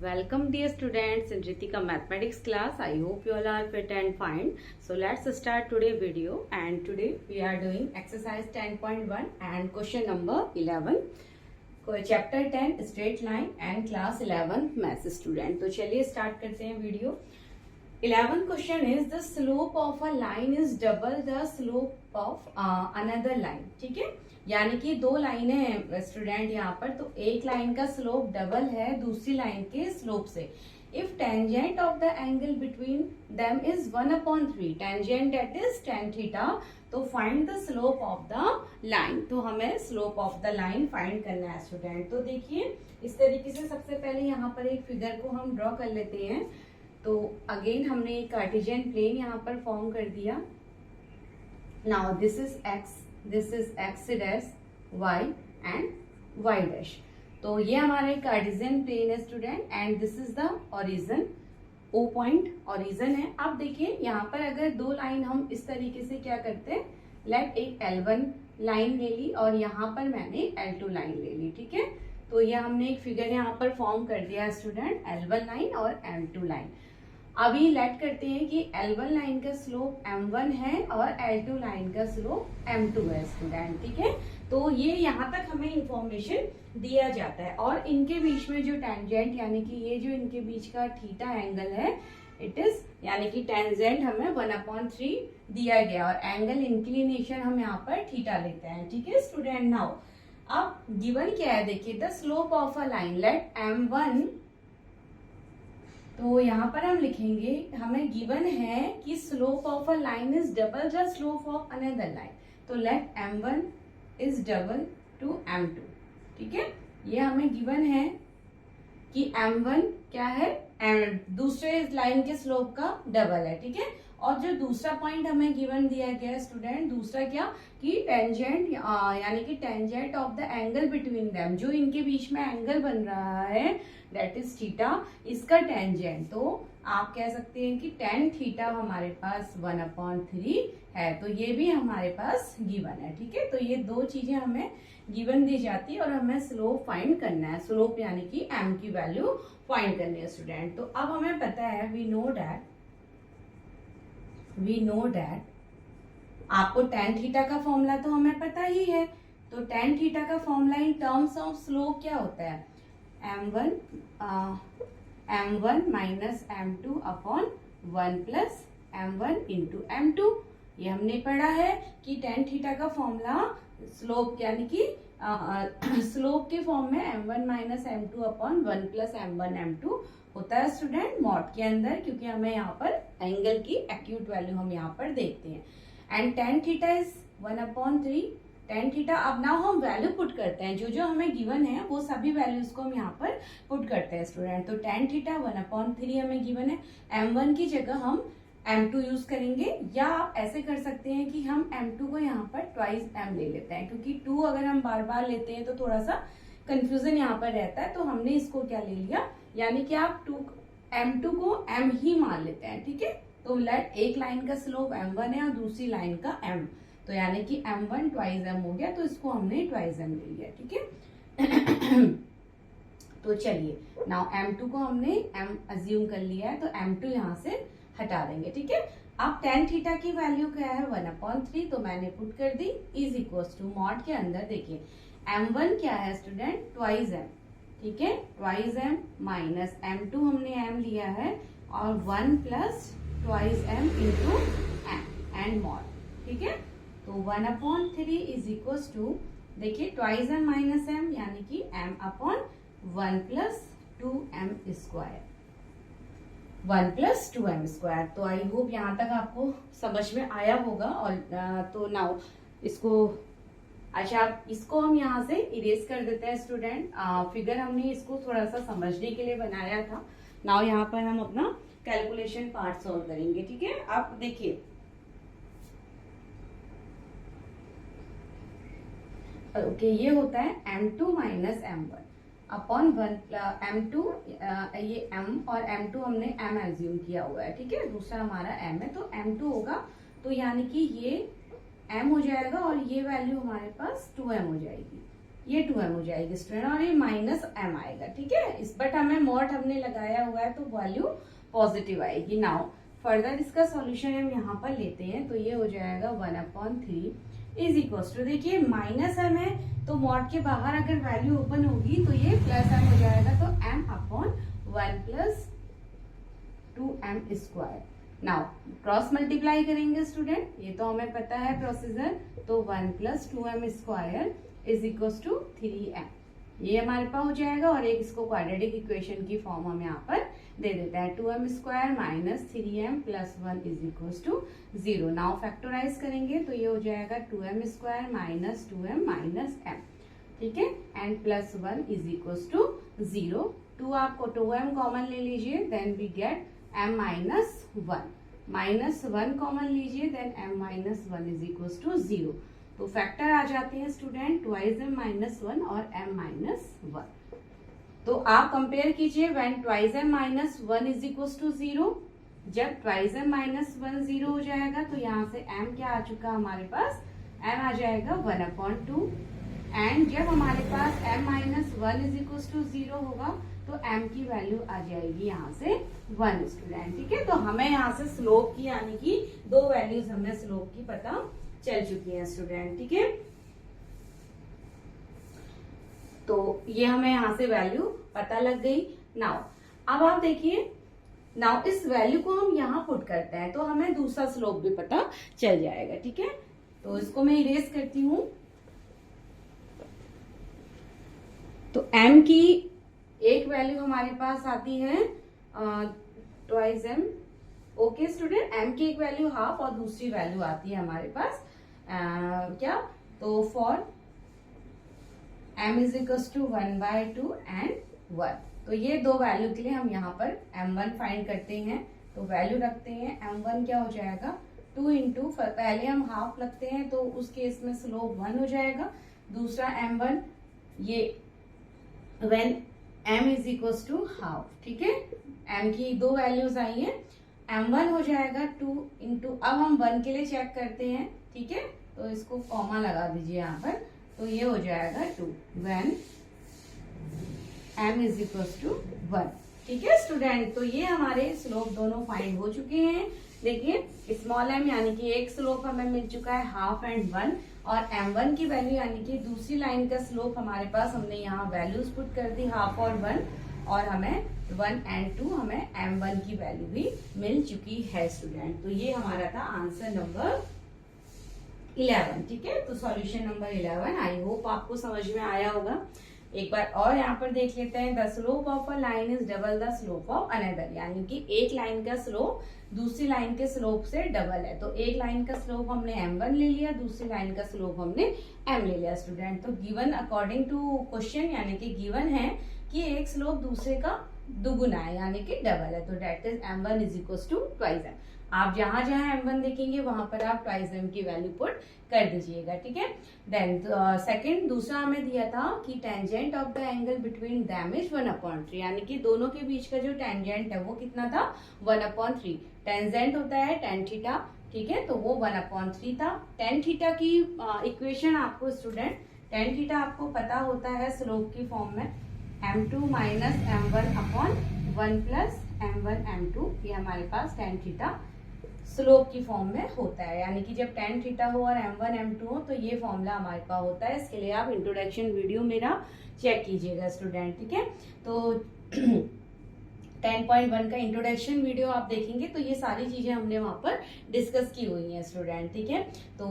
Welcome dear students in Ritika mathematics class. I hope you all are fit and fine. So let's start today video, and today we are doing exercise 10.1 and question number 11. Chapter 10 straight line and class 11 maths student. तो चलिए start करते हैं video. 11 question is the slope of a line is double the slope of another line. ठीक है, यानी कि दो लाइनें हैं स्टूडेंट यहाँ पर, तो एक लाइन का स्लोप डबल है दूसरी लाइन के स्लोप से. If tangent of the angle between them is 1/3, tangent that is tan theta, तो find the slope of the line. तो हमें slope of the line find करना है स्टूडेंट. तो देखिए इस तरीके से सबसे पहले यहाँ पर एक फिगर को हम ड्रॉ कर लेते हैं. तो अगेन हमने एक कार्टेशियन प्लेन यहाँ पर फॉर्म कर दिया. Now this is x, this is x dash y and y dash. तो ये हमारा एक कार्टेशियन प्लेन है student and this is the origin. O point origin है. अब देखिए यहाँ पर अगर दो लाइन हम इस तरीके से क्या करते हैं, लेट एक L1 लाइन ले ली और यहाँ पर मैंने L2 लाइन ले ली. ठीक है, तो ये हमने एक फिगर यहाँ पर फॉर्म कर दिया स्टूडेंट, L1 लाइन और M2 लाइन. अभी लेट करते हैं कि L1 लाइन का स्लोप M1 है और L2 लाइन का स्लोप M2 है स्टूडेंट. ठीक है, तो ये यहाँ तक हमें इंफॉर्मेशन दिया जाता है. और इनके बीच में जो टेंजेंट यानी कि ये जो इनके बीच का थीटा एंगल है, इट इज यानी कि टेंजेंट हमें 1/3 दिया गया और एंगल इंक्लिनेशन हम यहाँ पर थीटा लेते हैं. ठीक है स्टूडेंट. नाउ अब गिवन क्या है, देखिए the slope of a line late M1. तो यहाँ पर हम लिखेंगे, हमें गिवन है कि slope of a line is double the slope of another line. तो let M1 is double to M2. ठीक है, ये हमें गिवन है कि M1 क्या है, दूसरे लाइन के स्लोप का डबल है. ठीक है, और जो दूसरा पॉइंट हमें गिवन दिया गया है स्टूडेंट, दूसरा क्या कि टेंजेंट यानी कि tangent of the angle between them, जो इनके बीच में एंगल बन रहा है दैट इज थीटा, इसका टेंजेंट. तो आप कह सकते हैं कि tan थीटा हमारे पास 1/3 है. तो ये भी हमारे पास गिवन है. ठीक है, तो ये दो चीजें हमें गिवन दी जाती है और हमें स्लोप फाइंड करना है. स्लोप यानी कि m की वैल्यू फाइंड करनी है स्टूडेंट. तो अब हमें पता है, वी नो दैट आपको tan थीटा का फॉर्मूला तो हमें पता ही है. तो tan थीटा का formula in terms of slope क्या होता है, m1 minus M2 upon 1 plus M1 into M2. ये हमने पढ़ा है कि tan थीटा का फॉर्मूला स्लोप यानी कि स्लोप के फॉर्म में M1 minus M2 upon 1 plus M1 M2 होता है स्टूडेंट मॉड के अंदर, क्योंकि हमें यहाँ पर एंगल की एक्यूट वैल्यू हम यहाँ पर देखते हैं. And tan theta is 1/3 tan theta. अब नाउ हम वैल्यू पुट करते हैं, जो जो हमें गिवन है वो सभी वैल्यूज को हम यहाँ पर पुट करते हैं स्टूडेंट. तो tan थीटा 1/3 हमें गिवन है. M1 की जगह हम M2 यूज करेंगे, या आप ऐसे कर सकते हैं कि हम M2 को यहाँ पर ट्वाइस M ले लेते हैं, क्योंकि 2 अगर हम बार बार लेते हैं तो थोड़ा सा कंफ्यूजन यहाँ पर रहता है. तो हमने इसको क्या ले लिया, यानी कि आप M2 को M ही मान लेते हैं. ठीक है, तो लेट एक लाइन का स्लोप M1 है और दूसरी लाइन का M, तो यानी कि M1 ट्वाइस M हो गया, तो इसको हमने ट्वाइस M ले लिया. ठीक है तो चलिए नाउ M2 को हमने M अज्यूम कर लिया है, तो M2 यहाँ से हटा देंगे. ठीक है, अब tan थीटा की वैल्यू क्या है 1/3, तो मैंने पुट कर दी इज इक्वल्स टू मॉड के अंदर. देखिए M1 क्या है स्टूडेंट, ट्वाइस M. ठीक है, ट्वाइस M माइनस M2 हमने M लिया है और 1 plus twice M into M and mod. ठीक है, तो 1/3 इज इक्वल्स टू, देखिए ट्वाइस M माइनस M यानी कि M upon 1 plus 2M square, 1 plus 2M square. तो आई होप यहाँ तक आपको समझ में आया होगा. और तो नाउ इसको, अच्छा इसको हम यहाँ से इरेज कर देते हैं स्टूडेंट. फिगर हमने इसको थोड़ा सा समझने के लिए बनाया था. नाउ यहाँ पर हम अपना कैलकुलेशन पार्ट सॉल्व करेंगे. ठीक है, आप देखिए ओके, ये होता है M2 minus M1 upon 1 M2, ये M और M2 हमने M एज्यूम किया हुआ है. ठीक है, दूसरा हमारा M है, तो M2 होगा, तो यानी कि ये M हो जाएगा और ये वैल्यू हमारे पास 2M हो जाएगी. ये 2m हो जाएगी स्टूडेंट, और ये माइनस m आएगा, ठीक है। इस बट हमें मॉड हमने लगाया हुआ है तो वैल्यू पॉजिटिव आएगी। नाउ फर्दर इसका सॉल्यूशन हम यहाँ पर लेते हैं, तो ये हो जाएगा 1/3 इज इक्वल टू, देखिए माइनस m है तो मॉड के बाहर अगर वैल्यू ओपन होगी तो ये प्लस m हो जाएगा, तो m/1 + 2m²। Now cross multiply करेंगे स्टूडेंट, ये तो हमें पता है प्रोसीजर, तो 1 + 2m² is equal to 3m, ये हमारे पास हो जाएगा। और एक इसको क्वाड्रेटिक इक्वेशन की फॉर्म हम यहाँ पर दे देते हैं, 2m² - 3m + 1 is equal to 0। Now factorise करेंगे तो ये हो जाएगा 2m² - 2m - m, ठीक है, एंड +1 इज इक्वल टू 0। 2 आपको 2m कॉमन ले लीजिए, then we get m - 1 -1 common लीजिए, then m - 1 is equal to 0। तो फैक्टर आ जाते हैं स्टूडेंट 2m - 1 और m - 1। तो आप कंपेयर कीजिए, when 2m - 1 is equal to 0, जब 2m - 1 0 हो जाएगा तो यहाँ से m क्या आ चुका हमारे पास, m आ जाएगा 1/2, एंड जब हमारे पास m - 1 इज इक्वल टू 0 होगा तो m की वैल्यू आ जाएगी यहाँ से 1 स्टूडेंट, ठीक है। तो हमें यहाँ से स्लोप की यानी कि 2 वैल्यूज हमें स्लोप की पता चल चुकी है स्टूडेंट, ठीक है। तो ये हमें यहाँ से वैल्यू पता लग गई। नाउ अब आप देखिए, नाउ इस वैल्यू को हम यहाँ पुट करते हैं तो हमें दूसरा स्लोप भी पता चल जाएगा, ठीक है। तो इसको मैं इरेज करती हूँ। तो m की एक वैल्यू हमारे पास आती है 2m, ओके स्टूडेंट, m की एक वैल्यू हाफ और दूसरी वैल्यू आती है हमारे पास क्या, तो for m is equal to 1/2 and 1। तो ये 2 वैल्यू के लिए हम यहाँ पर m1 फाइंड करते हैं, तो वैल्यू रखते हैं m1 क्या हो जाएगा 2 इंटू, पहले हम हाफ लगते हैं तो उस केस में स्लोप 1 हो जाएगा। दूसरा m1 ये when m is equal to half, ठीक है। m की 2 वैल्यूज आई है, m1 हो जाएगा 2 इंटू, अब हम 1 के लिए चेक करते हैं, ठीक है। तो इसको कॉमा लगा दीजिए यहाँ पर, तो ये हो जाएगा 2 when m is equal to 1, ठीक है स्टूडेंट। तो ये हमारे स्लोप दोनों फाइंड हो चुके हैं। देखिए स्मॉल m यानी कि एक स्लोप हमें मिल चुका है हाफ एंड 1, और m1 की वैल्यू यानी कि दूसरी लाइन का स्लोप हमारे पास, हमने यहाँ वैल्यूज पुट कर दी हाफ और 1, और हमें 1 एंड 2 हमें m1 की वैल्यू भी मिल चुकी है स्टूडेंट। तो ये हमारा था आंसर नंबर 11, ठीक है। तो सॉल्यूशन नंबर 11, आई होप आपको समझ में आया होगा। एक बार और यहाँ पर देख लेते हैं, the slope of a line is double the slope of another, यानी कि एक लाइन का स्लोप दूसरी लाइन के स्लोप से डबल है। तो एक लाइन का स्लोप हमने m1 ले लिया, दूसरी लाइन का स्लोप हमने m ले लिया स्टूडेंट। तो गिवन अकॉर्डिंग टू क्वेश्चन यानी कि गिवन है कि एक स्लोप दूसरे का दुगुना है यानी कि डबल है, तो that is m1 is equal to 2m। आप जहां जहां m1 देखेंगे वहां पर आप 2m की वैल्यू पुट कर दीजिएगा, ठीक है। देन सेकंड दूसरा हमें दिया था कि tangent of the angle between them is 1/3, यानी कि दोनों के बीच का जो टेंजेंट है वो कितना था 1/3। टेंजेंट होता है tan थीटा, ठीक है, तो वो 1/3 था। tan थीटा की इक्वेशन आपको स्टूडेंट, tan थीटा आपको पता होता है स्लोप की फॉर्म में m2 - m1/1 + m1 m2, ये हमारे पास tan थीटा स्लोप की फॉर्म में होता है, यानी कि जब tan थीटा हो और m1 m2 हो तो ये फॉर्मूला हमारे पास होता है। इसके लिए आप इंट्रोडक्शन वीडियो मेरा चेक कीजिएगा स्टूडेंट, ठीक है। तो 10.1 का इंट्रोडक्शन वीडियो आप देखेंगे तो ये सारी चीजें हमने वहां पर डिस्कस की हुई हैं स्टूडेंट, ठीक है। तो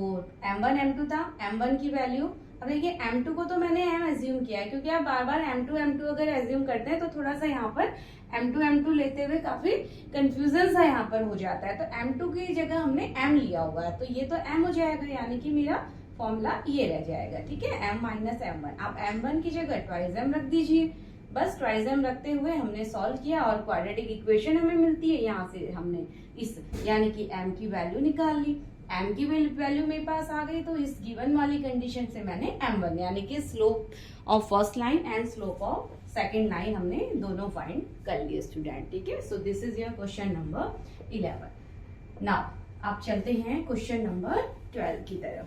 m1 m2 था, m1 की वैल्यू, अब देखिए m2 को तो मैंने m एज्यूम किया है, क्योंकि आप बार बार m2 अगर एज्यूम करते हैं तो थोड़ा सा यहाँ पर m2 लेते हुए काफी कंफ्यूजन सा यहाँ पर हो जाता है। तो m2 की जगह हमने m लिया हुआ है, तो ये तो m हो जाएगा, यानी कि मेरा फॉर्मूला ये रह जाएगा, ठीक है, m - m1। आप m1 की जगह 2m रख दीजिए, बस 2m रखते हुए हमने सॉल्व किया और क्वाड्रेटिक इक्वेशन हमें मिलती है, यहाँ से हमने इस यानी कि m की वैल्यू निकाल ली। m की वैल्यू मेरे पास आ गई, तो इस गिवन वाली कंडीशन से मैंने m1 यानी कि slope of first line and slope of second line हमने दोनों फाइंड कर लिए स्टूडेंट, ठीक है। सो this is your question number 11। Now आप चलते हैं क्वेश्चन नंबर 12 की तरफ।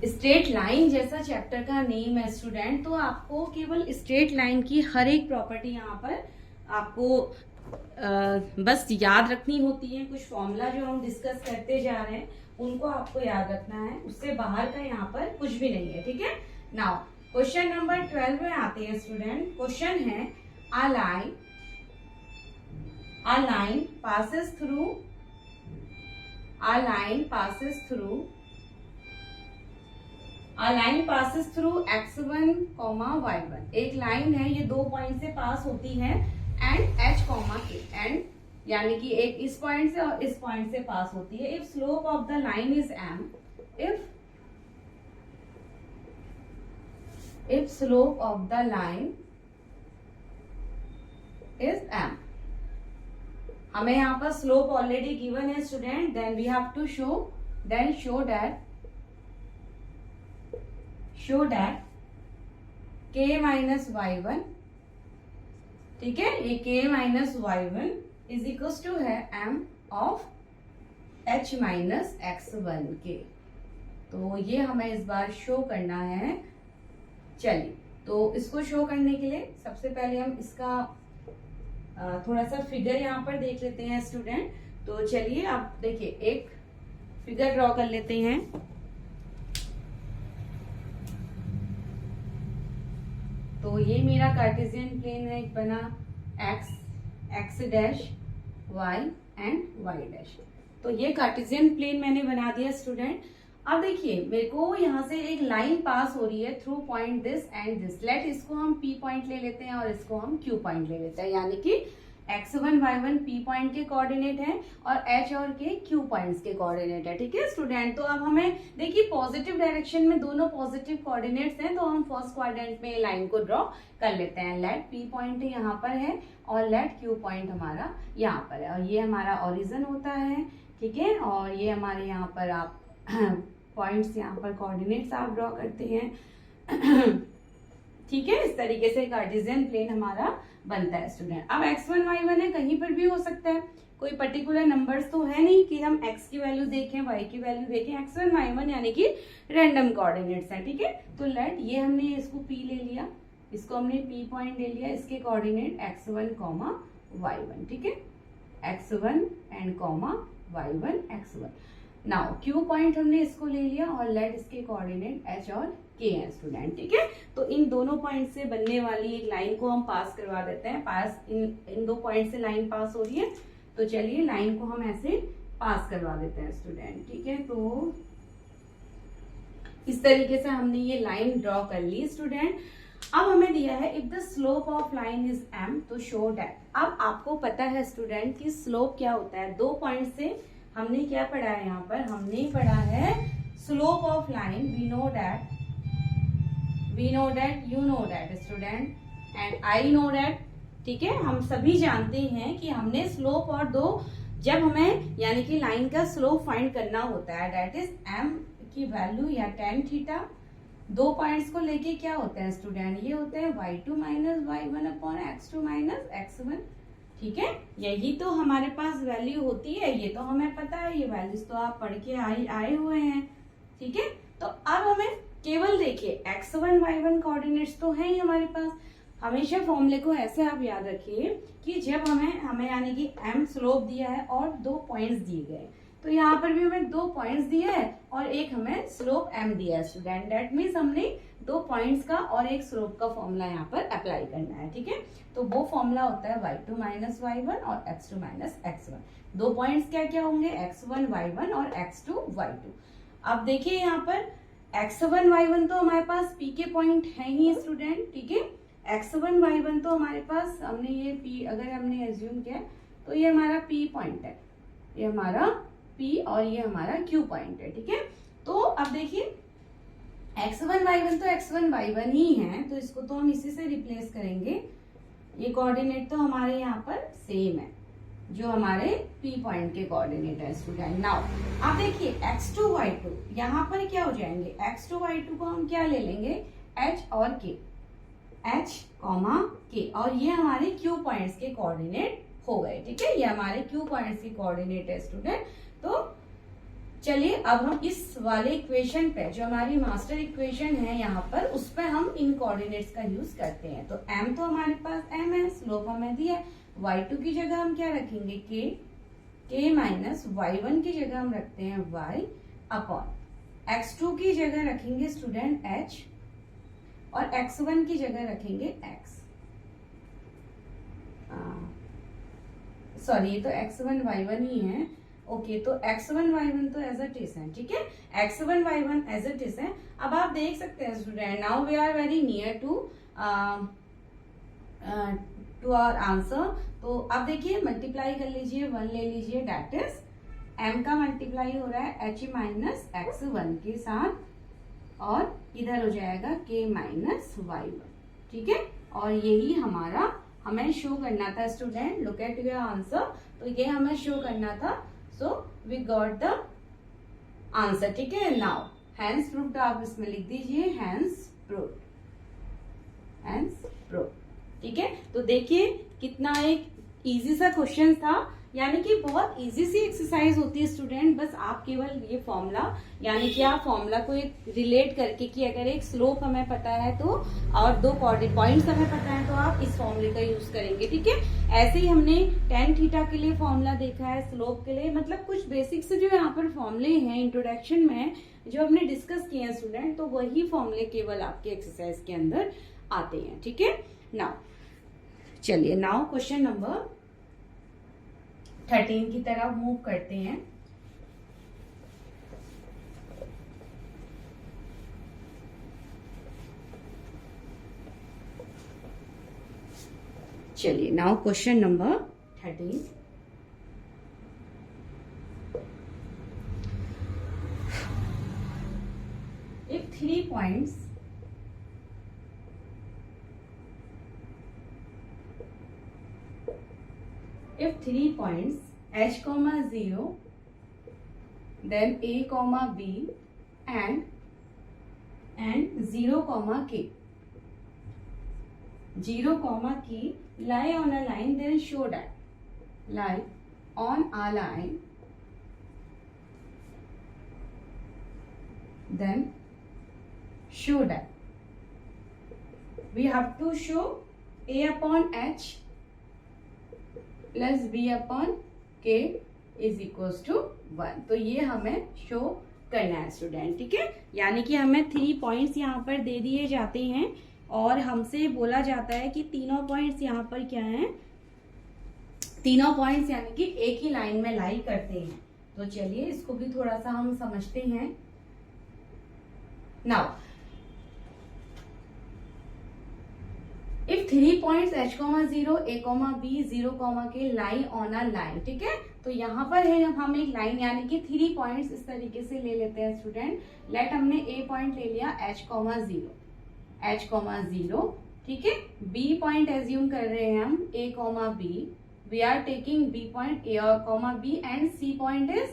स्ट्रेट लाइन जैसा चैप्टर का नेम है स्टूडेंट, तो आपको केवल स्ट्रेट लाइन की हर एक प्रॉपर्टी यहाँ पर आपको बस याद रखनी होती है। कुछ फॉर्मूला जो हम डिस्कस करते जा रहे हैं उनको आपको याद रखना है, उससे बाहर का यहाँ पर कुछ भी नहीं है, ठीक है। नाउ क्वेश्चन नंबर 12 में आते हैं स्टूडेंट। क्वेश्चन है a line passes through x1, y1। एक लाइन है, ये 2 पॉइंट से पास होती है एंड h, k एंड यानी कि एक इस पॉइंट से और इस पॉइंट से पास होती है। If slope of the line is m, if slope of the line is m, हमें यहाँ पर स्लोप ऑलरेडी गिवन है student, then we have to show that k minus y1, ठीक है, ये k minus y1 is equal to है m of h minus x1 के। तो ये हमें इस बार शो करना है। चलिए, तो इसको शो करने के लिए सबसे पहले हम इसका थोड़ा सा फिगर यहाँ पर देख लेते हैं स्टूडेंट। तो चलिए आप देखिए, एक फिगर ड्रॉ कर लेते हैं। तो ये मेरा कार्टेशियन प्लेन है, एक बना x dash y and y dash. तो ये कार्टेशियन प्लेन मैंने बना दिया स्टूडेंट। अब देखिए, मेरे को यहाँ से एक लाइन पास हो रही है through point this and this. Let इसको हम P पॉइंट ले लेते हैं और इसको हम Q पॉइंट ले लेते हैं, यानी कि x1 y1 P पॉइंट के कोऑर्डिनेट है और h और k Q पॉइंट्स के कोऑर्डिनेट है, ठीक है स्टूडेंट। तो अब हमें देखिए पॉजिटिव डायरेक्शन में दोनों पॉजिटिव कोऑर्डिनेट्स हैं, तो हम फर्स्ट क्वाड्रेंट में लाइन को ड्रॉ कर लेते हैं। लेट P पॉइंट यहाँ पर है और लेट Q पॉइंट हमारा यहाँ पर है, और ये हमारा ओरिजिन होता है, ठीक है। और ये हमारे यहाँ पर आप पॉइंट्स यहाँ पर कोऑर्डिनेट्स आप ड्रॉ करते हैं, ठीक है। इस तरीके से कार्टेशियन प्लेन हमारा बनता है स्टूडेंट। अब x1 y1 है, कहीं पर भी हो सकता है, कोई पर्टिकुलर नंबर्स तो है नहीं कि हम x की वैल्यू देखें y की वैल्यू देखें। x1 y1 यानी कि रैंडम कोऑर्डिनेट्स हैं, ठीक है। तो लेट ये हमने इसको P ले लिया, इसको हमने P पॉइंट ले लिया, इसके कोऑर्डिनेट x1 y1, ठीक है, x1 and y1 x1। Now Q point हमने इसको ले लिया और लेट इसके कोऑर्डिनेट h और k है स्टूडेंट, ठीक है। तो इन दोनों पॉइंट से बनने वाली एक लाइन को हम पास करवा देते हैं। पास इन 2 पॉइंट से लाइन पास हो रही है, तो चलिए लाइन को हम ऐसे पास करवा देते हैं स्टूडेंट, ठीक है। तो इस तरीके से हमने ये लाइन ड्रॉ कर ली स्टूडेंट। अब हमें दिया है if the slope of line is m, तो शो दैट। अब आपको पता है स्टूडेंट कि स्लोप क्या होता है। 2 पॉइंट से हमने क्या पढ़ा है, यहाँ पर हमने पढ़ा है slope of line. We know that, you know that student, and I know that, ठीक है। हम सभी जानते हैं कि हमने स्लोप और जब हमें यानी कि लाइन का स्लोप फाइंड करना होता है, दैट इज m की वैल्यू या tan थीटा। 2 पॉइंट्स को लेके क्या होता है स्टूडेंट, ये होते हैं y2 minus y1 upon x2 minus x1, ठीक है। यही तो हमारे पास वैल्यू होती है, ये तो हमें पता है, ये वैल्यूज तो आप पढ़ के आए हुए हैं, ठीक है। तो अब हमें केवल देखिए x1 y1 कोऑर्डिनेट्स तो हैं ही हमारे पास। हमेशा फॉर्मूले को ऐसे आप याद रखिए कि जब हमें यानी कि m स्लोप दिया है और 2 पॉइंट्स दिए गए, तो यहाँ पर भी हमें 2 पॉइंट्स दिया है और एक हमें स्लोप m दिया है स्टूडेंट। दैट मीन्स हमने 2 पॉइंट्स का और एक स्लोप का फॉर्मूला यहाँ पर अप्लाई करना है, ठीक है। तो वो फॉर्मूला होता है y2 माइनस y1 और x2 माइनस x1। 2 पॉइंट्स क्या क्या होंगे, x1 y1 और x2 y2। अब देखिए यहाँ पर x1 y1 तो हमारे पास p के पॉइंट है ही स्टूडेंट, ठीक है। x1 y1 तो हमारे पास हमने ये p अगर हमने एज्यूम किया तो ये हमारा p पॉइंट है, ये हमारा p और ये हमारा q पॉइंट है, ठीक है। तो अब देखिए x1 y1 तो x1 y1 ही है, तो इसको तो हम इसी से रिप्लेस करेंगे। ये कोऑर्डिनेट तो हमारे यहाँ पर सेम है जो हमारे P पॉइंट के कोऑर्डिनेट है स्टूडेंट। नाउ आप देखिए x2 y2 यहाँ पर क्या हो जाएंगे, x2 y2 को हम क्या ले लेंगे, h और k, h k, और ये हमारे Q पॉइंट्स के कोऑर्डिनेट हो गए, ठीक है। ये हमारे Q पॉइंट्स के कोऑर्डिनेट है स्टूडेंट। तो चलिए अब हम इस वाले इक्वेशन पे, जो हमारी मास्टर इक्वेशन है यहाँ पर, उस पे हम इन कोऑर्डिनेट्स का यूज करते हैं। तो m तो हमारे पास m है, स्लोप हमें दिया है। y2 की जगह हम क्या रखेंगे, k माइनस y1 की जगह हम रखते हैं y अपॉन x2 की जगह रखेंगे स्टूडेंट h और x1 की जगह रखेंगे x। सॉरी, ये तो x1 y1 ही है। ओके, तो x1 y1 तो एज इट इज है, ठीक है, x1 y1 as it is है। अब आप देख सकते हैं student, now we are very near to our answer. तो आप देखिए, मल्टीप्लाई कर लीजिए, 1 ले लीजिए, डेट इज m का मल्टीप्लाई हो रहा है h माइनस x1 के साथ, और इधर हो जाएगा k माइनस y1, ठीक है। और यही हमारा हमें शो करना था student, look at your answer. तो ये हमें शो करना था, so we got the answer, ठीक है। नाउ हैंस प्रूव्ड आप इसमें लिख दीजिए, हैंस प्रूव्ड, हैंस प्रूव्ड, ठीक है। तो देखिए कितना एक इजी सा क्वेश्चन था, यानी कि बहुत इजी सी एक्सरसाइज होती है स्टूडेंट। बस आप केवल ये फॉर्मूला, यानी कि आप फॉर्मूला को एक रिलेट करके, कि अगर एक स्लोप हमें पता है तो, और 2 पॉइंट्स हमें पता है, तो आप इस फॉर्मूले का यूज करेंगे, ठीक है। ऐसे ही हमने tan थीटा के लिए फॉर्मूला देखा है, स्लोप के लिए, मतलब कुछ बेसिक्स जो यहाँ पर फॉर्मूले हैं इंट्रोडक्शन में जो हमने डिस्कस किए हैं स्टूडेंट, तो वही फॉर्मूले केवल आपके एक्सरसाइज के अंदर आते हैं, ठीक है। नाउ चलिए, नाउ क्वेश्चन नंबर 13 की तरफ मूव करते हैं। चलिए, now question number 13। If 3 points h comma 0, then a comma b and 0 comma k, 0 comma k lie on a line, then show that lie on a line, then show that we have to show a upon h plus b upon k is equals to 1। तो ये हमें show करना है student, ठीक है। यानी कि हमें 3 पॉइंट्स यहाँ पर दे दिए जाते हैं, और हमसे बोला जाता है कि तीनों पॉइंट्स यहाँ पर क्या हैं, तीनों पॉइंट्स यानी कि एक ही लाइन में लाई करते हैं। तो चलिए इसको भी थोड़ा सा हम समझते हैं। Now If 3 points h, 0, a, b, 0, k lie on a line, ठीक है। तो यहाँ पर है हम एक लाइन, यानी कि 3 पॉइंट्स इस तरीके से ले लेते हैं स्टूडेंट। लेट हमने a पॉइंट ले लिया h, 0, ठीक है। b पॉइंट एज्यूम कर रहे हैं हम a, b, we are taking b point a और b, and c point is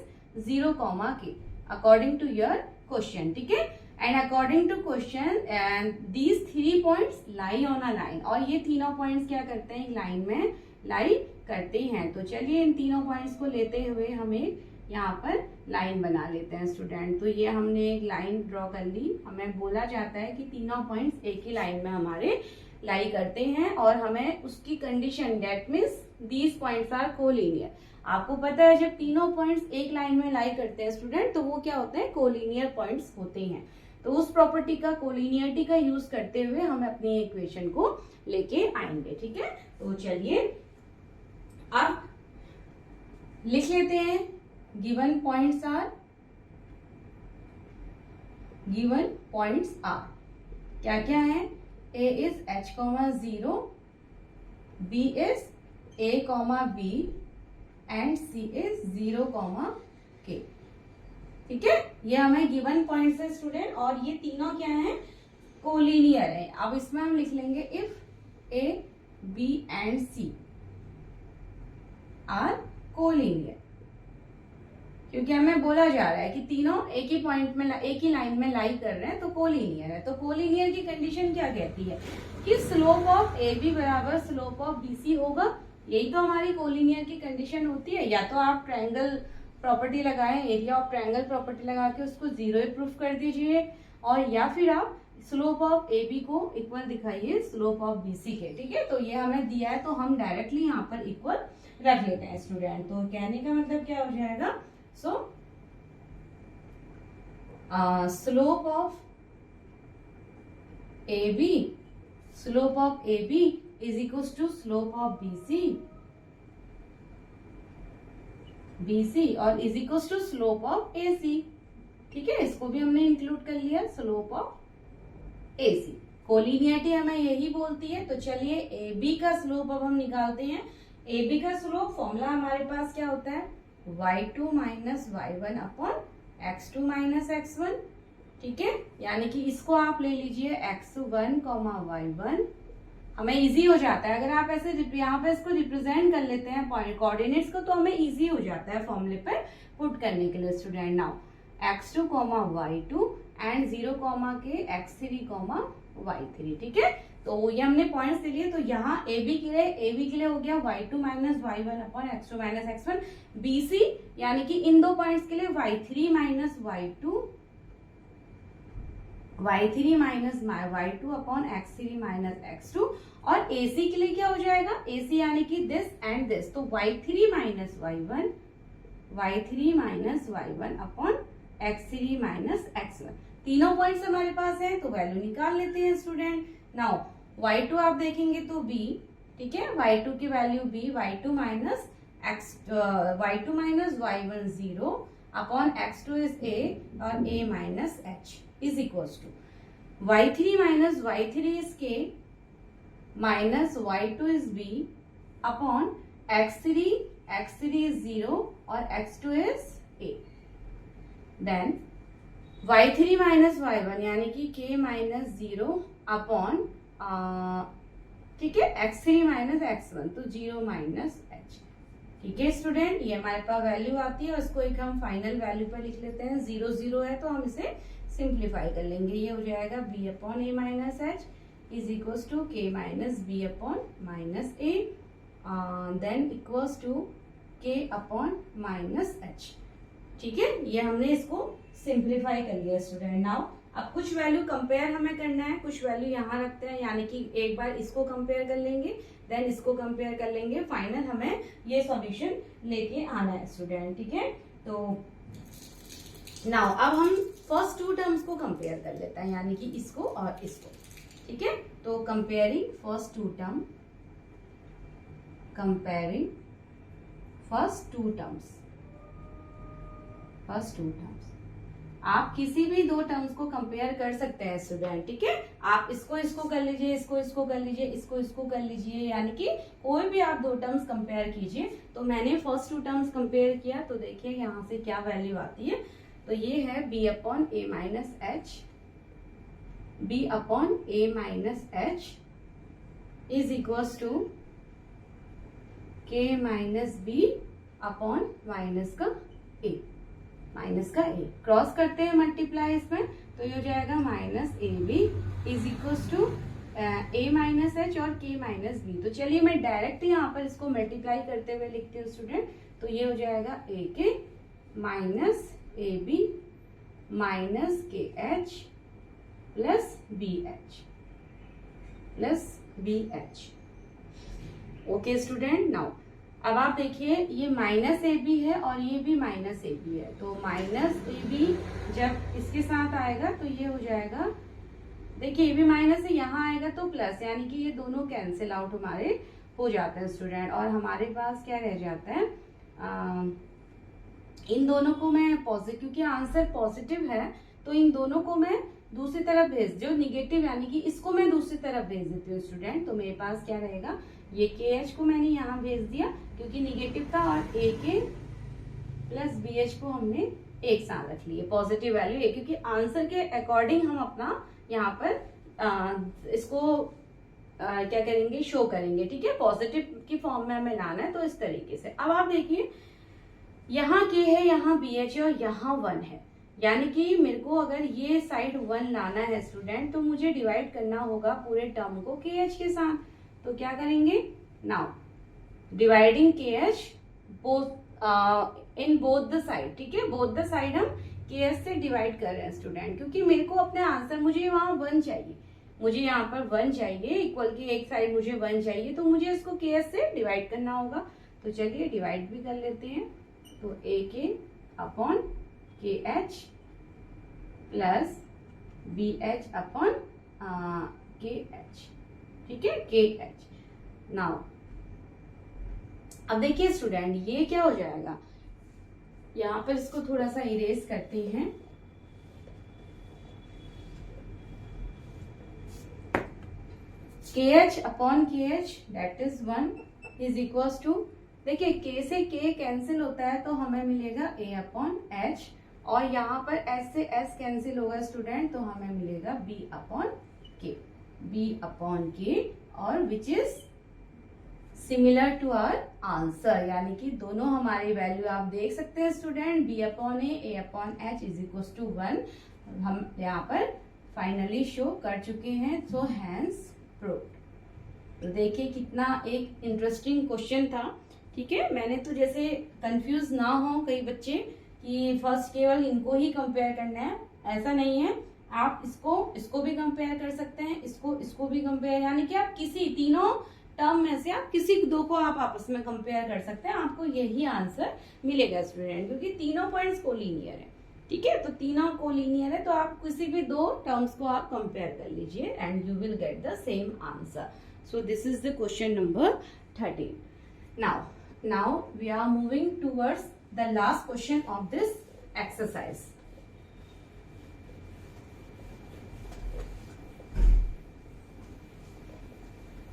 0, k according to your question, ठीक है। And according to question, and these 3 points lie on a line, और ये तीनों पॉइंट्स क्या करते हैं, एक लाइन में लाई करते हैं। तो चलिए इन तीनों पॉइंट्स को लेते हुए हम एक यहाँ पर लाइन बना लेते हैं स्टूडेंट। तो ये हमने एक लाइन ड्रॉ कर ली। हमें बोला जाता है कि तीनों पॉइंट्स एक ही लाइन में हमारे लाई करते हैं, और हमें उसकी condition, that means these points are collinear. आपको पता है जब तीनों पॉइंट्स एक लाइन में लाई करते हैं स्टूडेंट, तो वो क्या होते हैं, कोलिनियर पॉइंट्स होते हैं। तो उस प्रॉपर्टी का, कोलिनियरिटी का यूज करते हुए हम अपनी इक्वेशन को लेके आएंगे, ठीक है। तो चलिए अब लिख लेते हैं, गिवन पॉइंट्स आर क्या क्या है, a is h, 0, b is a, b and c is 0, k, ठीक है। ये हमें गिवन पॉइंट्स है स्टूडेंट, और ये तीनों क्या हैं, कोलिनियर है। अब इसमें हम लिख लेंगे if a, b and c are collinear, क्योंकि हमें बोला जा रहा है कि तीनों एक ही पॉइंट में, एक ही लाइन में लाई कर रहे हैं, तो कोलिनियर है। तो कोलिनियर की कंडीशन क्या कहती है कि स्लोप ऑफ ए बी बराबर स्लोप ऑफ बी सी होगा। यही तो हमारी कोलिनियर की कंडीशन होती है। या तो आप ट्रायंगल प्रॉपर्टी लगाएं, एरिया ऑफ ट्रायंगल प्रॉपर्टी लगा के उसको 0 ही प्रूफ कर दीजिए, और या फिर आप स्लोप ऑफ ए बी को इक्वल दिखाइए स्लोप ऑफ बी सी के। ठीक है, तो ये हमें दिया है तो हम डायरेक्टली यहाँ पर इक्वल रख लेते हैं स्टूडेंट। तो कहने का मतलब क्या हो जाएगा, so slope of A B, slope of A B is equal to slope of B C और is equal to slope of A C. ठीक है, इसको भी हमने इंक्लूड कर लिया, slope of A C. Collinearity हमें यही बोलती है। तो चलिए ए बी का स्लोप अब हम निकालते हैं। ए बी का स्लोप फॉर्मूला हमारे पास क्या होता है, y2 minus y1 upon x2 minus x1। ठीक है, यानी कि इसको आप ले लीजिए x1 y1। हमें इजी हो जाता है अगर आप ऐसे यहाँ पे इसको रिप्रेजेंट कर लेते हैं पॉइंट कोऑर्डिनेट्स को, तो हमें इजी हो जाता है फॉर्मूले पे पुट करने के लिए student. Now x2 y2 and 0 के x3 y3। ठीक है, तो ये हमने पॉइंट्स ले लिए। तो यहाँ ए बी के लिए हो गया y2 minus y1 upon x2 minus x1। B C यानी कि इन दो पॉइंट्स के लिए y3 minus y2 upon x3 minus x2। और AC के लिए क्या हो जाएगा, AC यानी कि दिस एंड दिस, तो y3 minus y1 upon x3 minus x1। तीनों पॉइंट्स हमारे पास हैं तो वैल्यू निकाल लेते हैं स्टूडेंट। नाउ y2 आप देखेंगे तो b, ठीक है, y2 की value b, y2 minus y1 0 upon x2 is a और a minus h is equals to y3 minus y3 is k minus y2 is b upon x3 is 0 और x2 is a। Then y3 minus y1 यानी कि k minus 0 upon ठीक है x3 minus x1, तो 0 minus h। ठीक है student, ये हमारे पास वैल्यू आती है और इसको एक हम फाइनल वैल्यू पर लिख लेते हैं। 0 0 है तो हम इसे सिंप्लीफाई कर लेंगे। ये हो जाएगा b upon a minus h is equals to k minus b upon minus a, then equals to k upon minus h। ठीक है, ये हमने इसको सिंप्लीफाई कर लिया स्टूडेंट। नाउ अब कुछ वैल्यू कंपेयर हमें करना है, कुछ वैल्यू यहाँ रखते हैं, यानी कि एक बार इसको कंपेयर कर लेंगे, देन इसको कंपेयर कर लेंगे, फाइनल हमें ये सॉल्यूशन लेके आना है स्टूडेंट। ठीक है, तो नाउ अब हम फर्स्ट टू टर्म्स को कंपेयर कर लेते हैं, यानी कि इसको और इसको। ठीक है, तो comparing first two term, comparing first two terms, आप किसी भी दो टर्म्स को कंपेयर कर सकते हैं स्टूडेंट। ठीक है, आप इसको कर लीजिए, इसको कर लीजिए, इसको कर लीजिए, यानी कि कोई भी आप दो टर्म्स कंपेयर कीजिए। तो मैंने फर्स्ट टू टर्म्स कंपेयर किया, तो देखिए यहाँ से क्या वैल्यू आती है। तो ये है b upon a minus h, b upon a minus h is equals to k minus b upon minus का a, क्रॉस करते हैं मल्टीप्लाई इसमें, तो ये हो जाएगा minus a B is equals to a minus h और k माइनस b। तो चलिए मैं डायरेक्ट यहाँ पर इसको मल्टीप्लाई करते हुए लिखती हूँ स्टूडेंट। तो ये हो जाएगा a k minus a b minus k h plus b h. Okay student, now अब आप देखिए ये माइनस ए बी है और ये भी माइनस ए बी है, तो माइनस ए बी जब इसके साथ आएगा तो ये हो जाएगा, देखिए ये भी माइनस है, यहाँ आएगा तो प्लस, यानी कि ये दोनों कैंसिल आउट हमारे हो जाते हैं स्टूडेंट। और हमारे पास क्या रह जाता है, इन दोनों को मैं पॉजिटिव, क्योंकि आंसर पॉजिटिव है तो इन दोनों को मैं दूसरी तरफ भेज, जो निगेटिव यानी कि इसको मैं दूसरी तरफ भेज देती हूँ स्टूडेंट। तो मेरे पास क्या रहेगा, ये के एच को मैंने यहाँ भेज दिया क्योंकि निगेटिव था, और ए के प्लस बी एच को हमने एक साथ रख लिए, पॉजिटिव वैल्यू है, क्योंकि आंसर के अकॉर्डिंग हम अपना यहाँ पर इसको क्या करेंगे, शो करेंगे। ठीक है, पॉजिटिव की फॉर्म में हमें लाना है, तो इस तरीके से। अब आप देखिए यहाँ के है, यहाँ बी एच है और यहाँ 1 है, यानी कि मेरे को अगर ये साइड 1 लाना है स्टूडेंट, तो मुझे डिवाइड करना होगा पूरे टर्म को के एच के साथ। तो क्या करेंगे, नाउ डिवाइडिंग के H both in both the side, ठीक है, बोथ द साइड हम KS से डिवाइड कर रहे हैं स्टूडेंट, क्योंकि मेरे को अपने आंसर, मुझे वहां 1 चाहिए, मुझे यहाँ पर 1 चाहिए, इक्वल की एक साइड मुझे 1 चाहिए, तो मुझे इसको KS से डिवाइड करना होगा। तो चलिए डिवाइड भी कर लेते हैं। तो AK upon KH plus BH upon KH, ठीक है, KH। नाउ अब देखिए स्टूडेंट, ये क्या हो जाएगा, यहाँ पर इसको थोड़ा सा इरेज करते हैं। KH upon KH that is 1 is equal to, देखिए K से K कैंसिल होता है तो हमें मिलेगा A अपॉन H, और यहाँ पर S से S कैंसिल होगा स्टूडेंट, तो हमें मिलेगा B upon K, B upon K, और which is similar to our answer, यानी कि दोनों हमारी वैल्यू आप देख सकते हैं student, B upon A upon H is equal to 1, हम यहाँ पर फाइनली शो कर चुके हैं। So hence proved. तो देखिए कितना एक इंटरेस्टिंग क्वेश्चन था, ठीक है। मैंने तो जैसे कंफ्यूज ना हो कई बच्चे कि फर्स्ट केवल इनको ही कंपेयर करना है, ऐसा नहीं है, आप इसको भी कंपेयर कर सकते हैं, इसको भी कंपेयर, यानी कि आप किसी तीनों टर्म में से आप किसी दो को आप आपस में कंपेयर कर सकते हैं, आपको यही आंसर मिलेगा स्टूडेंट, क्योंकि तीनों पॉइंट्स कोलिनियर है, ठीक है। तो तीनों कोलिनियर है, तो आप किसी भी दो टर्म्स को आप कंपेयर कर लीजिए and you will get the same answer. So this is the question number 13। Now we are moving towards the last question of this exercise.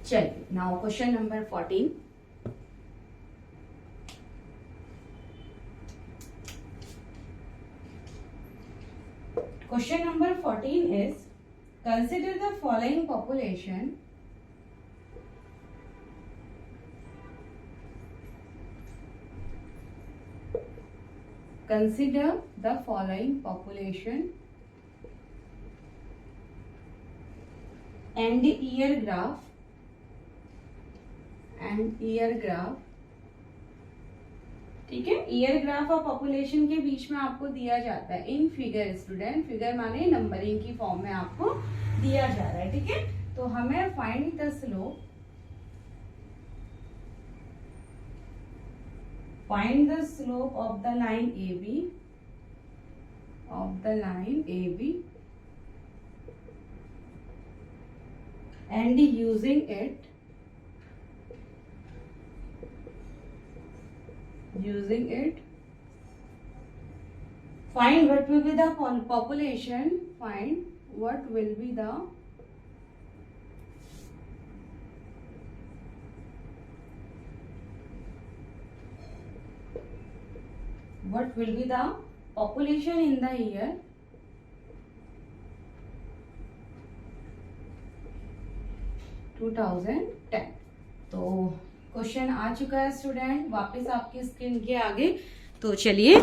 चलिए, now question number 14। Question number 14 is, consider the following population. Consider the following population and the year graph ठीक है। Year graph और population के बीच में आपको दिया जाता है इन फिगर स्टूडेंट, फिगर माने नंबरिंग की फॉर्म में आपको दिया जा रहा है, ठीक है। तो हमें find the slope, of the line AB, and using it find what will be the population, population in the year 2010। तो क्वेश्चन आ चुका है स्टूडेंट वापस आपकी स्क्रीन के आगे। तो चलिए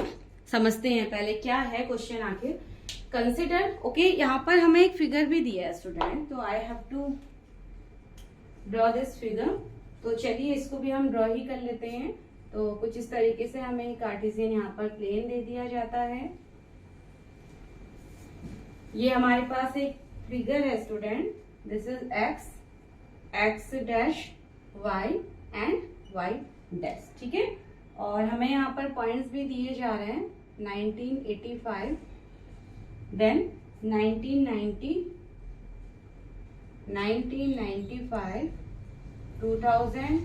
समझते हैं पहले क्या है क्वेश्चन आखिर। कंसिडर, ओके, यहाँ पर हमें एक फिगर भी दिया है स्टूडेंट, तो I have to draw this figure. तो चलिए इसको भी हम ड्रॉ ही कर लेते हैं। तो कुछ इस तरीके से हमें कार्टेशियन यहाँ पर प्लेन दे दिया जाता है। ये हमारे पास एक फिगर है student, this is x dash y and y dash, ठीक है। और हमें यहाँ पर पॉइंट्स भी दिए जा रहे हैं 1985, देन 1990, 1995, 2000,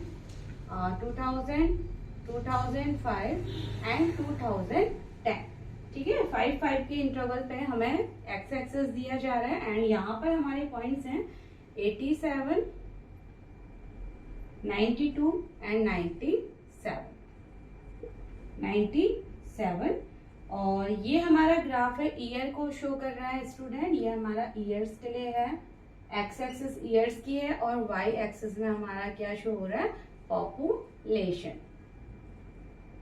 2005 एंड 2010, ठीक है। 5 के इंटरवल पे हमें एक्स एक्सेस दिया जा रहा है एंड यहाँ पर हमारे पॉइंट्स हैं 87, 92 एंड 97। और ये हमारा ग्राफ है, ईयर को शो कर रहा है स्टूडेंट। ये हमारा ईयर्स के लिए है, एक्स एक्सिस ईयर्स की है और वाई एक्सिस में हमारा क्या शो हो रहा है, पॉपुलेशन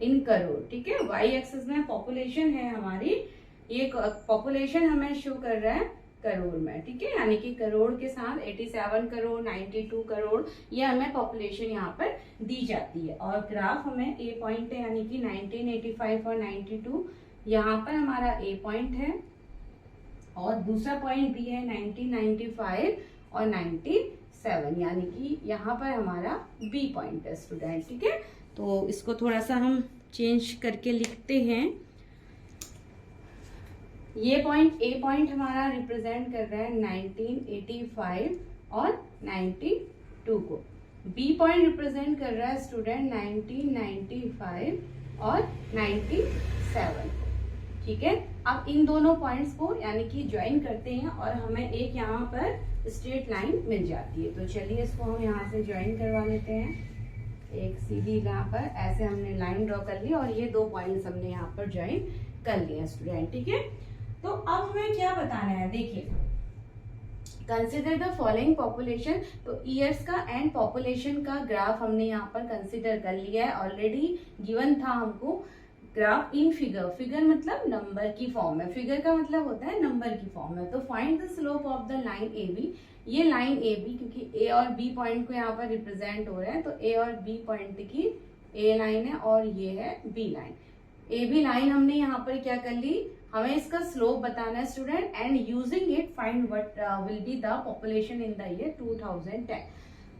इन करोड़, ठीक है। वाई एक्सिस में पॉपुलेशन है हमारी, ये पॉपुलेशन हमें शो कर रहा है करोड़ में, ठीक है, यानी कि करोड़ के साथ 87 करोड़, 92 करोड़, ये हमें पॉपुलेशन यहाँ पर दी जाती है। और ग्राफ हमें ए पॉइंट है, यानी कि 1985 और 92, यहाँ पर हमारा ए पॉइंट है और दूसरा पॉइंट भी है 1995 और 97, यानी कि यहाँ पर हमारा बी पॉइंट है स्टूडेंट, ठीक है। तो इसको थोड़ा सा हम चेंज करके लिखते हैं। ये पॉइंट ए पॉइंट हमारा रिप्रेजेंट कर रहा है 1985 और 92 को, बी पॉइंट रिप्रेजेंट कर रहा है स्टूडेंट 1995 और 97 को, ठीक है। अब इन दोनों पॉइंट्स को यानी कि ज्वाइन करते हैं और हमें एक यहाँ पर स्ट्रेट लाइन मिल जाती है। तो चलिए इसको हम यहाँ से ज्वाइन करवा लेते हैं। एक सीधी यहाँ पर ऐसे हमने लाइन ड्रॉ कर ली और ये दो पॉइंट्स हमने यहाँ पर ज्वाइन कर लिए स्टूडेंट, ठीक है। तो अब हमें क्या बताना है, देखिए, कंसिडर द फॉलोइंग पॉपुलेशन। तो ईयर्स का एंड पॉपुलेशन का ग्राफ हमने यहाँ पर कंसिडर कर लिया है, ऑलरेडी गिवन था हमको ग्राफ इन फिगर। फिगर मतलब नंबर की फॉर्म में, फिगर का मतलब होता है नंबर की फॉर्म में। तो find the slope of the line A B. ये लाइन ए बी, क्योंकि ए और बी पॉइंट को यहाँ पर रिप्रेजेंट हो रहे हैं, तो ए और बी पॉइंट की ए लाइन है और ये है B line. A B line हमने यहाँ पर क्या कर ली, हमें इसका स्लोप बताना है student, and using it find what will be the population in the year 2010,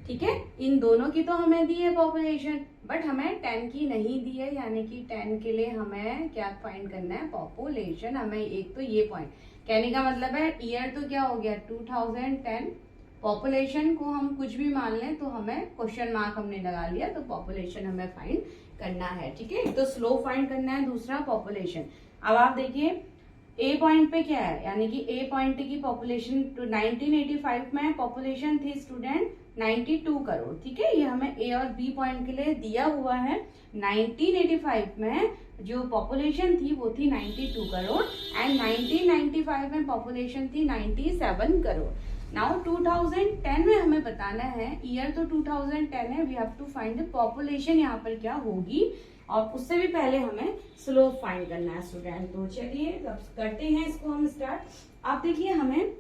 ठीक है। इन दोनों की तो हमें दी है पॉपुलेशन, बट हमें 10 की नहीं दी है, यानी कि 10 के लिए हमें क्या फाइंड करना है, पॉपुलेशन। हमें एक तो ये पॉइंट कहने का मतलब है, ईयर तो क्या हो गया 2010, पॉपुलेशन को हम कुछ भी मान लें तो हमें क्वेश्चन मार्क हमने लगा लिया, तो पॉपुलेशन हमें फाइंड करना है, ठीक है। तो स्लोप फाइंड करना है, दूसरा पॉपुलेशन। अब आप देखिए ए पॉइंट पे क्या है, यानी कि ए पॉइंट की पॉपुलेशन 1985 में पॉपुलेशन थी स्टूडेंट 92 करोड़, ठीक है। ये हमें ए और बी पॉइंट के लिए दिया हुआ है। 1985 में जो पॉपुलेशन थी वो थी 92 करोड़ एंड 1995 में पॉपुलेशन थी 97 करोड़। नाउ 2010 में हमें बताना है, ईयर तो 2010 है, we have to find the population यहाँ पर क्या होगी, और उससे भी पहले हमें स्लोप फाइंड करना है स्टूडेंट। तो चलिए अब करते हैं इसको हम स्टार्ट। आप देखिए हमें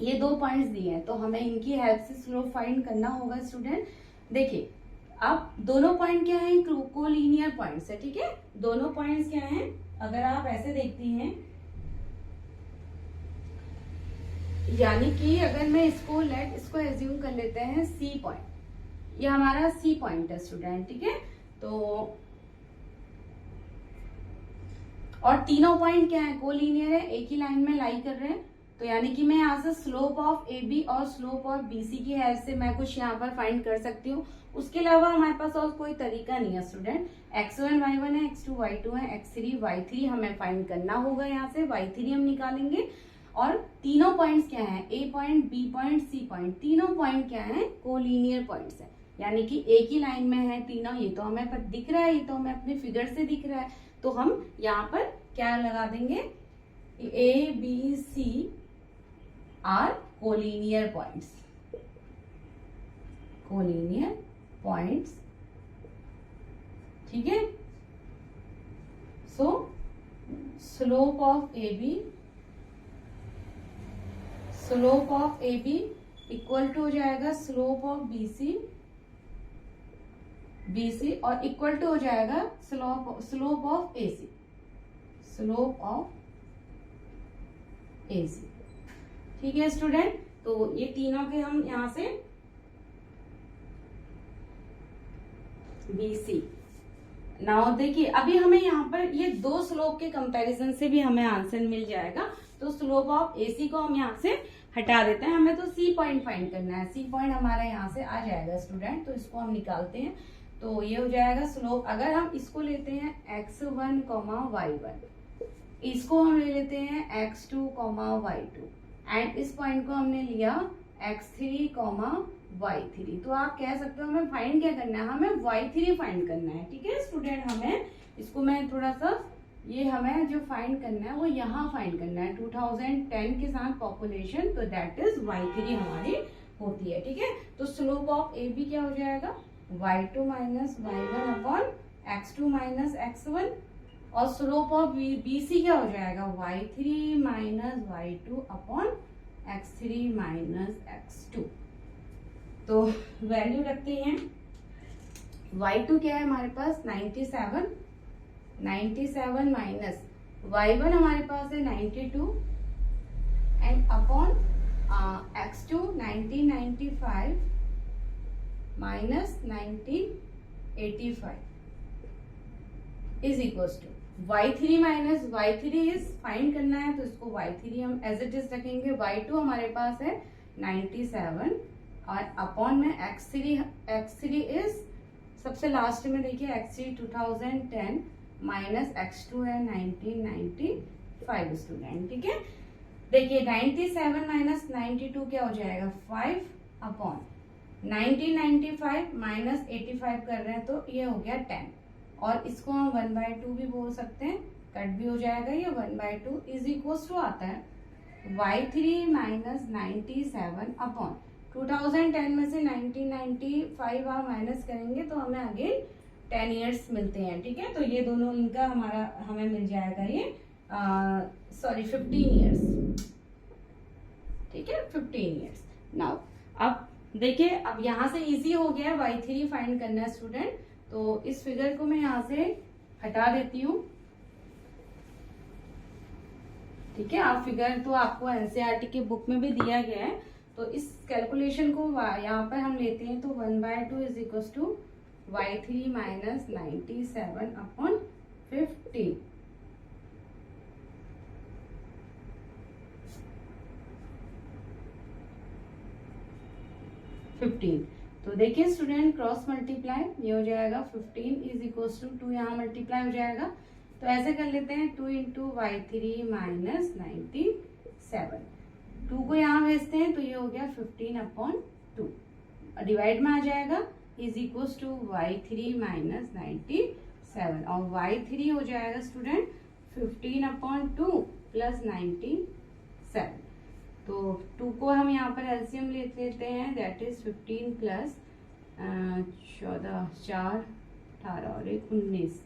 ये दो पॉइंट्स दिए हैं, तो हमें इनकी हेल्प से स्लोप फाइंड करना होगा स्टूडेंट। देखिए अब दोनों पॉइंट क्या है, कोलिनियर पॉइंट्स है, ठीक है। दोनों पॉइंट्स क्या हैं, अगर आप ऐसे देखती हैं, यानी कि अगर मैं इसको एज्यूम कर लेते हैं सी पॉइंट, ये हमारा सी पॉइंट है स्टूडेंट, ठीक है। तो और तीनों पॉइंट क्या है, कोलिनियर है, एक ही लाइन में लाई कर रहे हैं। तो यानी कि मैं यहाँ से स्लोप ऑफ ए बी और स्लोप ऑफ बी सी की हेल्प से मैं कुछ यहाँ पर फाइंड कर सकती हूँ। उसके अलावा हमारे पास और कोई तरीका नहीं है स्टूडेंट। x1 y1 है, x2 y2 है, x3 y3 हमें फाइंड करना होगा। यहाँ से y3 हम निकालेंगे। और तीनों पॉइंट्स क्या हैं, A point, B point, C point, तीनों पॉइंट क्या हैं, कोलिनियर पॉइंट्स हैं, यानी कि एक ही लाइन में है तीनों। ये तो हमें दिख रहा है, ये तो हमें अपने फिगर से दिख रहा है। तो हम यहाँ पर क्या लगा देंगे, A B C are collinear points, collinear points, ठीक है। So slope of A B, slope of A B equal to हो जाएगा slope of B C, B C और इक्वल टू हो जाएगा slope of A C, slope of A C, ठीक है student. तो ये तीनों के हम यहां से बी सी। नाउ देखिए अभी हमें यहाँ पर ये दो स्लोप के कंपैरिजन से भी हमें आंसर मिल जाएगा। तो स्लोप ऑफ ए सी को हम यहाँ से हटा देते हैं, हमें तो सी पॉइंट फाइंड करना है। सी पॉइंट हमारा यहाँ से आ जाएगा स्टूडेंट, तो इसको हम निकालते हैं। तो ये हो जाएगा स्लोप, अगर हम इसको लेते हैं x1, y1, इसको हम ले लेते हैं x2, y2 एंड इस पॉइंट को हमने लिया x3, y3। तो आप कह सकते हो हमें फाइंड क्या करना है, हमें y3 फाइंड करना है, ठीक है स्टूडेंट। हमें इसको मैं थोड़ा सा, ये हमें जो फाइंड करना है वो यहाँ फाइंड करना है 2010 के साथ पॉपुलेशन, तो दैट इज y3 हमारी होती है, ठीक है। तो स्लोप ऑफ ए बी क्या हो जाएगा, y2 minus y1 upon x2 minus x1, और स्लोप ऑफ BC क्या हो जाएगा, y3 minus y2 upon x3 minus x2। तो वैल्यू रखते हैं, y2 क्या है हमारे पास 97 माइनस y1 हमारे पास है 92 एंड अपॉन x2 1995 माइनस 1985 is equals to y3 minus y3 is find करना है, तो इसको y3 हम एज इट इज रखेंगे। y2 हमारे पास है 97 और अपॉन में x3 इज सबसे लास्ट में देखिए x3 2010 माइनस x2 है 1995 स्टूडेंट। ठीक है, देखिए 97 माइनस 92 क्या हो जाएगा 5 अपॉन 1995 माइनस 85 कर रहे हैं तो ये हो गया 10 और इसको हम 1/2 भी बोल सकते हैं, कट भी हो जाएगा, ये 1/2 इज इक्वल टू आता है y3 माइनस 97 अपॉन 2010 में से 1995 आप माइनस करेंगे तो हमें अगेन 10 इयर्स मिलते हैं। ठीक है, तो ये दोनों इनका हमें मिल जाएगा ये 15 इयर्स। ठीक है, 15 इयर्स। नाउ अब देखिए, अब यहाँ से इजी हो गया y3 फाइंड करना है स्टूडेंट, तो इस फिगर को मैं यहाँ से हटा देती हूँ। ठीक है, आप फिगर तो आपको एनसीईआरटी की बुक में भी दिया गया है, तो इस कैलकुलेशन को यहाँ पर हम लेते हैं तो 1/2 is equal to y3 minus 97 upon 15। तो देखिए स्टूडेंट, क्रॉस मल्टीप्लाई ये हो जाएगा 15 इज इक्वल टू 2, यहाँ मल्टीप्लाई हो जाएगा, तो ऐसे कर लेते हैं 2 इंटू y3 माइनस 97, 2 को यहाँ भेजते हैं तो ये हो गया 15 अपॉन 2, डिवाइड में आ जाएगा is equal to y3 minus 97 और y3 हो जाएगा स्टूडेंट 15 अपॉन 2 प्लस 97। तो 2 को हम यहाँ पर एलसीएम लेते हैं, दैट इज 15 प्लस 14 4 18 और 19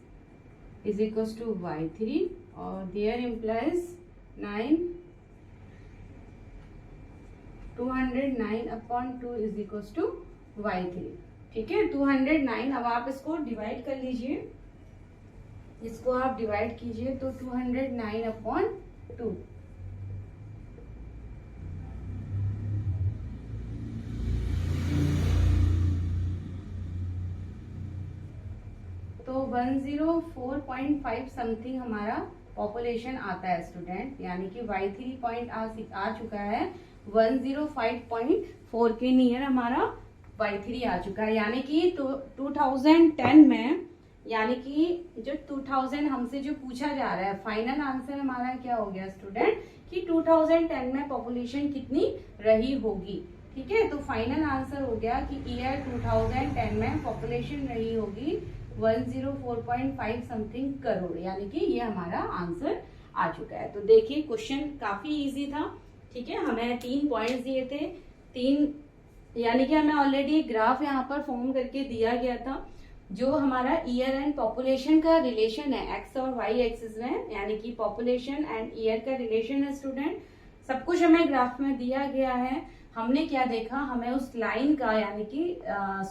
इज इक्वल टू y3 और there implies 9 209 upon 2 is equal to y3। ठीक है, 209। अब आप इसको डिवाइड कर लीजिए, इसको आप डिवाइड कीजिए तो 209 अपॉन 2 तो 104.5 समथिंग हमारा पॉपुलेशन आता है स्टूडेंट, यानी कि y3 पॉइंट आ चुका है 105.4 के नियर हमारा y3 आ चुका है, यानी कि 2010 में, यानी कि जो 2000 हमसे जो पूछा जा रहा है फाइनल आंसर हमारा क्या हो गया स्टूडेंट कि 2010 में पॉपुलेशन कितनी रही होगी। ठीक है, तो फाइनल आंसर हो गया कि ईयर 2010 में पॉपुलेशन रही होगी 104.5 समथिंग करोड़, यानी कि ये हमारा आंसर आ चुका है। तो देखिए क्वेश्चन काफी इजी था। ठीक है, हमें 3 पॉइंट्स दिए थे, 3 यानी कि हमें ऑलरेडी ग्राफ यहाँ पर फॉर्म करके दिया गया था, जो हमारा ईयर एंड पॉपुलेशन का रिलेशन है एक्स और वाई एक्सिस में, यानी कि पॉपुलेशन एंड ईयर का रिलेशन है स्टूडेंट। सब कुछ हमें ग्राफ में दिया गया है। हमने क्या देखा, हमें उस लाइन का यानी कि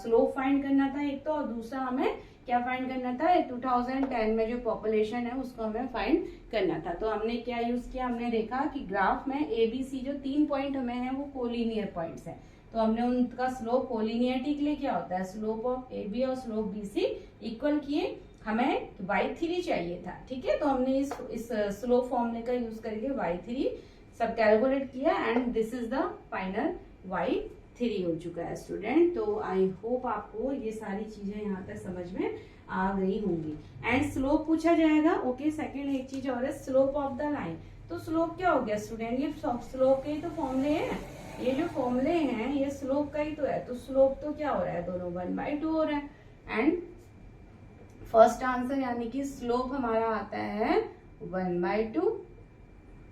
स्लोप फाइंड करना था एक तो, और दूसरा हमें क्या फाइंड करना था 2010 में जो पॉपुलेशन है उसको हमें फाइंड करना था। तो हमने क्या यूज किया, हमने देखा कि ग्राफ में ABC जो 3 पॉइंट हमें है वो कोलिनियर पॉइंट्स हैं, तो हमने उनका स्लोप कोलिनियरिटी के लिए क्या होता है स्लोप ऑफ AB और स्लोप BC इक्वल किए, हमें y3 चाहिए था। ठीक है, तो हमने इस स्लोप फॉर्मूले का यूज करके y3 सब कैलकुलेट किया and this is the final y3 हो चुका है स्टूडेंट। तो आई होप आपको ये सारी चीजें यहाँ तक समझ में आ गई होंगी। एंड स्लोप पूछा जाएगा। ओके, सेकंड एक चीज और है स्लोप ऑफ द लाइन। तो स्लोप क्या हो गया स्टूडेंट, ये स्लोप के ही तो फॉर्मूले हैं, ये जो फॉर्मूले हैं ये स्लोप का ही तो है, तो स्लोप तो क्या हो रहा है दोनों 1/2 हो रहा है। एंड फर्स्ट आंसर यानी कि स्लोप हमारा आता है 1/2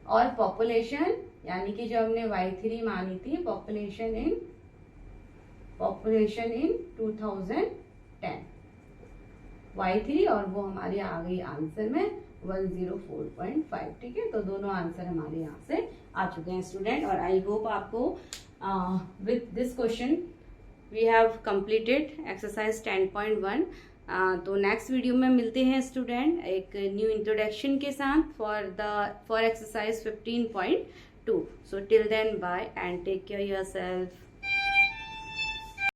और पॉपुलेशन यानी कि जो हमने y3 मानी थी पॉपुलेशन इन 2010 y3 और वो हमारी आ गई आंसर में 104.5। ठीक है, तो दोनों आंसर हमारे यहाँ से आ चुके हैं स्टूडेंट। और आई होप आपको with this question we have completed exercise 10.1। तो नेक्स्ट वीडियो में मिलते हैं स्टूडेंट एक न्यू इंट्रोडक्शन के साथ for exercise 15.2। So till then bye and take care yourself.